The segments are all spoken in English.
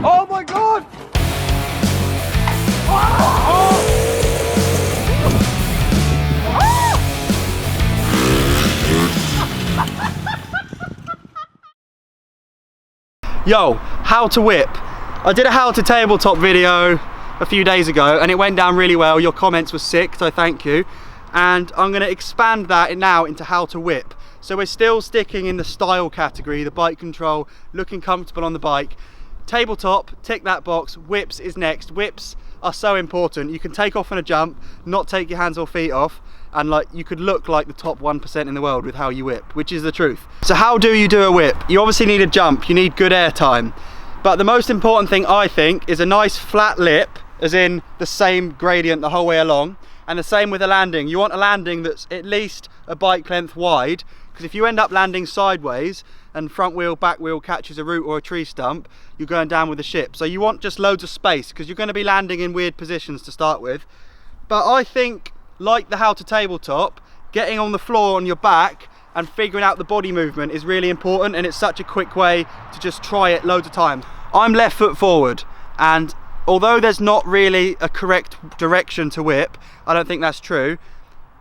Oh my god! Yo, how to whip. I did a how to tabletop video a few days ago and it went down really well. Your comments were sick, so thank you. And I'm going to expand that now into how to whip. So we're still sticking in the style category, the bike control, looking comfortable on the bike. Tabletop, tick that box. Whips is next. Whips are so important. You can take off on a jump, not take your hands or feet off, and like you could look like the top 1% in the world with how you whip, which is the truth. So how do you do a whip? You obviously need a jump, you need good air time. But the most important thing I think is a nice flat lip, as in the same gradient the whole way along, and the same with a landing. You want a landing that's at least a bike length wide, because if you end up landing sideways and front wheel, back wheel catches a root or a tree stump, you're going down with the ship. So you want just loads of space, because you're going to be landing in weird positions to start with. But I think, like the how to tabletop, getting on the floor on your back and figuring out the body movement is really important, and it's such a quick way to just try it loads of times. I'm left foot forward, and although there's not really a correct direction to whip, I don't think that's true.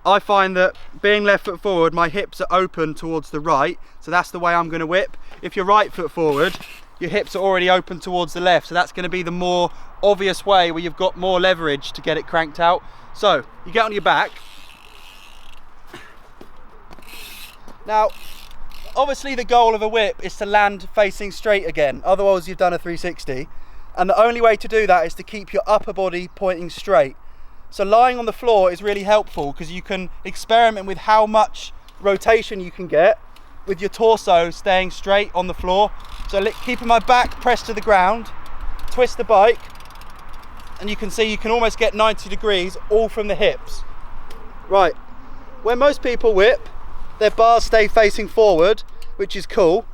I find that being left foot forward, my hips are open towards the right, so that's the way I'm going to whip. If you're right foot forward, your hips are already open towards the left, so that's going to be the more obvious way where you've got more leverage to get it cranked out. So you get on your back. Now obviously the goal of a whip is to land facing straight again, otherwise you've done a 360, and the only way to do that is to keep your upper body pointing straight. So lying on the floor is really helpful because you can experiment with how much rotation you can get with your torso staying straight on the floor. So keeping my back pressed to the ground, twist the bike, and you can see you can almost get 90 degrees all from the hips. Right, when most people whip, their bars stay facing forward, which is cool,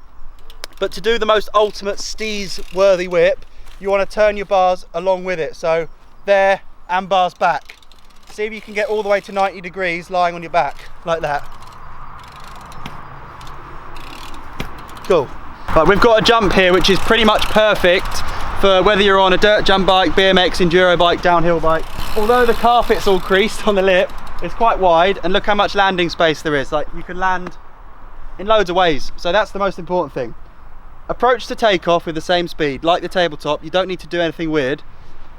but to do the most ultimate steez worthy whip, you want to turn your bars along with it. So there, and bars back. See if you can get all the way to 90 degrees lying on your back, like that. Cool. But we've got a jump here which is pretty much perfect for whether you're on a dirt jump bike, BMX, enduro bike, downhill bike. Although the carpet's all creased on the lip, it's quite wide, and look how much landing space there is. Like, you can land in loads of ways, so that's the most important thing. Approach to takeoff with the same speed, like the tabletop. You don't need to do anything weird.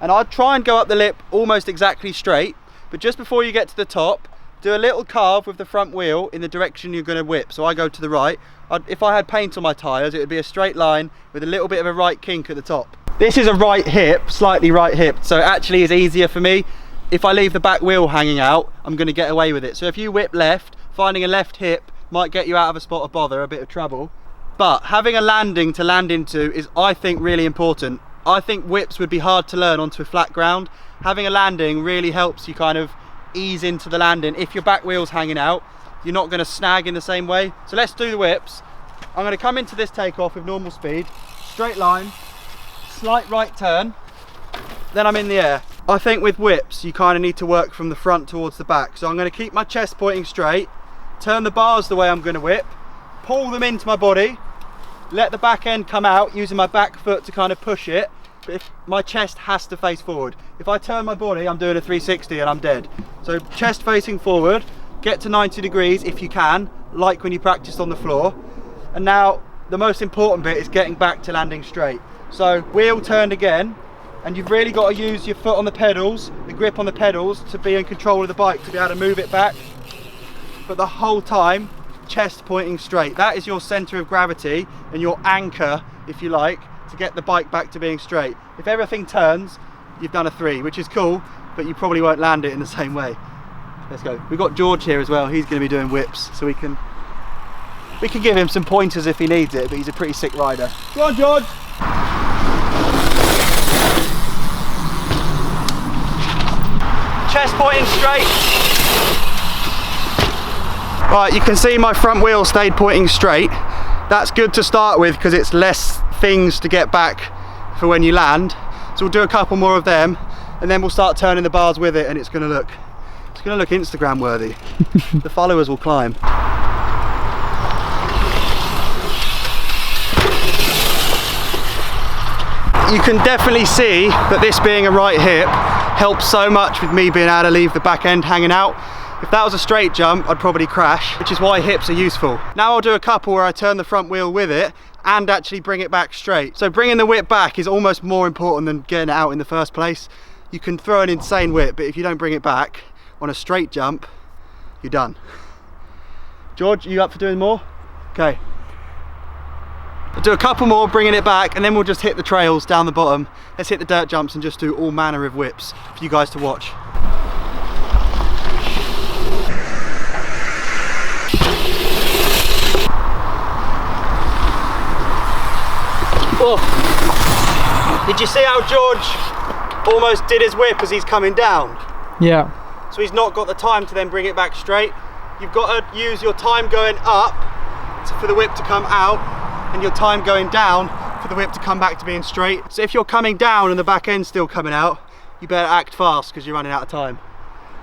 And I'd try and go up the lip almost exactly straight, but just before you get to the top, do a little carve with the front wheel in the direction you're going to whip. So I go to the right. If I had paint on my tyres, it would be a straight line with a little bit of a right kink at the top. This is a right hip, slightly right hip, so it actually is easier for me. If I leave the back wheel hanging out, I'm going to get away with it. So if you whip left, finding a left hip might get you out of a spot of bother, a bit of trouble. But having a landing to land into is, I think, really important. I think whips would be hard to learn onto a flat ground. Having a landing really helps you kind of ease into the landing. If your back wheel's hanging out, you're not going to snag in the same way. So let's do the whips. I'm going to come into this takeoff with normal speed, straight line, slight right turn, then I'm in the air. I think with whips, you kind of need to work from the front towards the back. So I'm going to keep my chest pointing straight, turn the bars the way I'm going to whip, pull them into my body, let the back end come out using my back foot to kind of push it, but if my chest has to face forward. If I turn my body, I'm doing a 360 and I'm dead. So chest facing forward, get to 90 degrees if you can, like when you practiced on the floor. And now the most important bit is getting back to landing straight. So wheel turned again, and you've really got to use your foot on the pedals, the grip on the pedals, to be in control of the bike, to be able to move it back. But the whole time, chest pointing straight. That is your center of gravity and your anchor, if you like, to get the bike back to being straight. If everything turns, you've done a 3, which is cool, but you probably won't land it in the same way. Let's go. We've got George here as well. He's going to be doing whips, so we can give him some pointers if he needs it, but he's a pretty sick rider. Go on, George! Chest pointing straight. Right, you can see my front wheel stayed pointing straight. That's good to start with because it's less things to get back for when you land. So we'll do a couple more of them, and then we'll start turning the bars with it, and it's going to look Instagram worthy. The followers will climb. you can definitely see that this being a right hip helps so much with me being able to leave the back end hanging out. If that was a straight jump, I'd probably crash, which is why hips are useful. Now I'll do a couple where I turn the front wheel with it and actually bring it back straight. So bringing the whip back is almost more important than getting it out in the first place. You can throw an insane whip, but if you don't bring it back on a straight jump, you're done. George, you up for doing more? Okay. I'll do a couple more, bringing it back, and then we'll just hit the trails down the bottom. Let's hit the dirt jumps and just do all manner of whips for you guys to watch. Oh. Did you see how George almost did his whip as he's coming down? Yeah. So he's not got the time to then bring it back straight. You've got to use your time going up for the whip to come out, and your time going down for the whip to come back to being straight. So if you're coming down and the back end's still coming out, you better act fast because you're running out of time.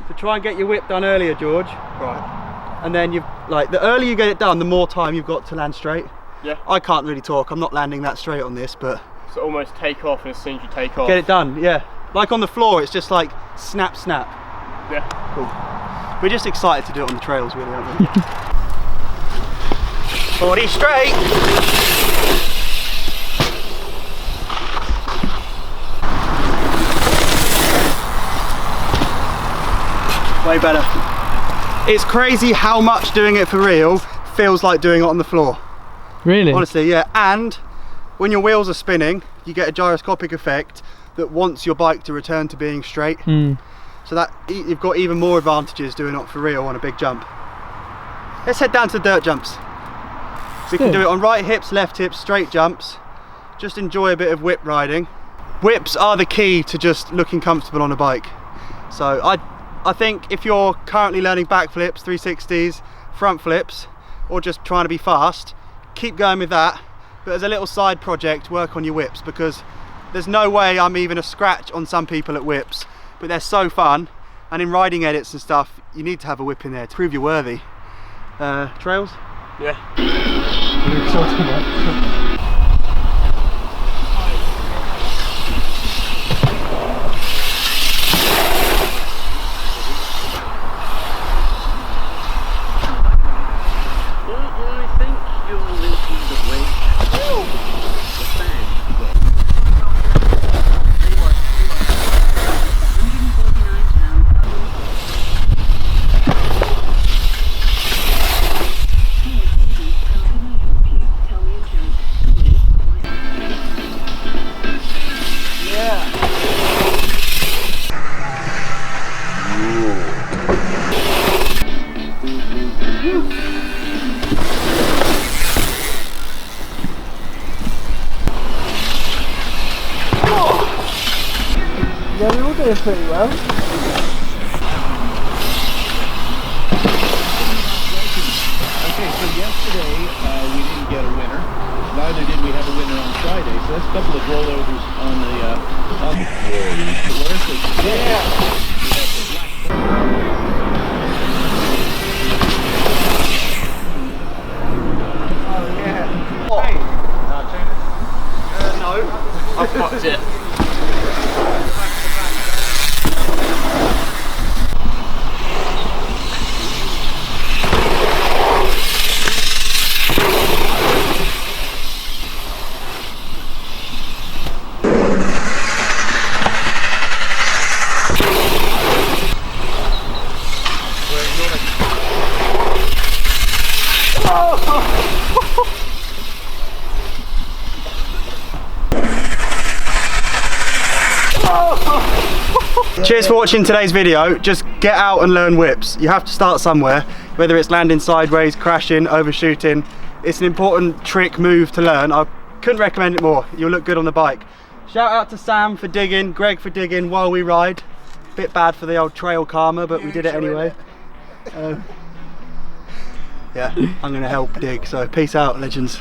So try and get your whip done earlier, George. Right. And then the earlier you get it done, the more time you've got to land straight. Yeah. I can't really talk, I'm not landing that straight on this, but... So almost take off, and as soon as you take off... Get it done, yeah. Like on the floor, it's just like snap, snap. Yeah. Cool. We're just excited to do it on the trails, really, aren't we? 40 straight! Way better. It's crazy how much doing it for real feels like doing it on the floor. Really? Honestly, yeah. And when your wheels are spinning, you get a gyroscopic effect that wants your bike to return to being straight. So that you've got even more advantages doing it for real on a big jump. Let's head down to the dirt jumps. We can do it on right hips, left hips, straight jumps. Just enjoy a bit of whip riding. Whips are the key to just looking comfortable on a bike. So I think if you're currently learning backflips, 360s, front flips, or just trying to be fast, keep going with that. But as a little side project, work on your whips, because there's no way I'm even a scratch on some people at whips, but they're so fun. And in riding edits and stuff, you need to have a whip in there to prove you're worthy. Trails? Yeah. Yeah, we all doing pretty well. Okay, so yesterday we didn't get a winner. Neither did we have a winner on Friday. So that's a couple of rollovers on the No. I fucked it. Cheers for watching today's video. Just get out and learn whips. You have to start somewhere, whether it's landing sideways, crashing, overshooting. It's an important trick move to learn. I couldn't recommend it more. You'll look good on the bike. Shout out to Sam for digging, Greg for digging while we ride. Bit bad for the old trail karma, but we did it anyway. Yeah, I'm gonna help dig, so peace out, legends.